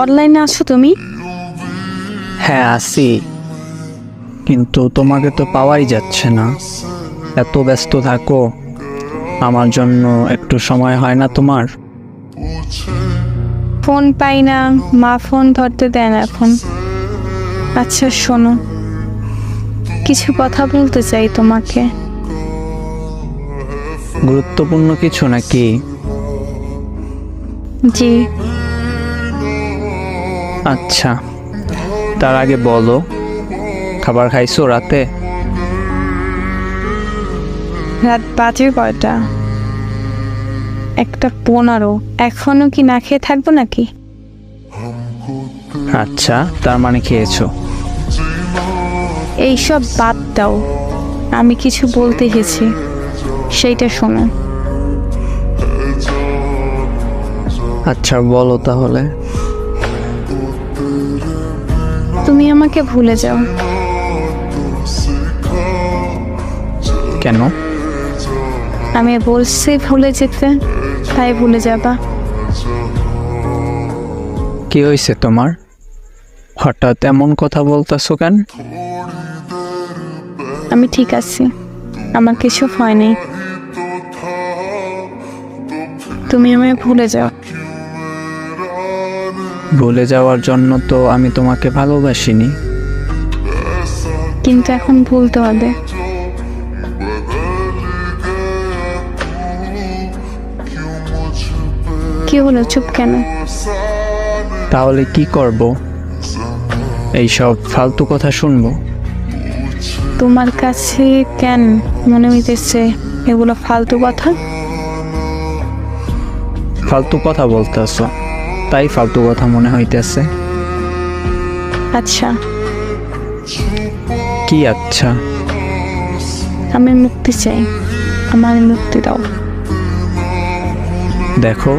অনলাইনে আছো তুমি? হ্যাঁ আছি, কিন্তু তোমাকে তো পাওয়াই যাচ্ছে না। এত ব্যস্ত থাকো, আমার জন্য একটু সময় হয় না তোমার? ফোন পাই না, মা ফোন ধরতে দেয় না এখন। আচ্ছা শোনো, কিছু কথা বলতে চাই তোমাকে। গুরুত্বপূর্ণ কিছু নাকি? জি। আচ্ছা, তার আগে বলো, খাবার খাইছো রাতে? রাত বাজে কয়টা? 1:15। এখনো কি না খেয়ে থাকবো নাকি? আচ্ছা, তার মানে খেয়েছো। এইসব বাদ দাও, আমি কিছু বলতে এসেছি, সেইটা শোনো। আচ্ছা বলো তাহলে। তুমি আমাকে ভুলে যাও। কেন? আমি বলছি ভুলে যেতে, তাই ভুলে যাবা। কি হয়েছে তোমার? হঠাৎ এমন কথা বলতেছো কেন? আমি ঠিক আছি, আমার কিছু হয় নাই। তুমি আমায় ভুলে যাও। ভুলে যাওয়ার জন্য তো আমি তোমাকে ভালোবাসিনি। কিন্তু এখন ভুলতে হবে। কি হলো, চুপ কেন? তাহলে কি করব? এইসব ফালতু কথা শুনবো? তোমার কাছে কেন মনে হইতেছে এগুলো ফালতু কথা? ফালতু কথা বলতেছো, তাই ফালতু কথা মনে হইতেছে। আচ্ছা, কি আচ্ছা? আমি মুক্তি চাই, আমার মুক্তি দাও। দেখো,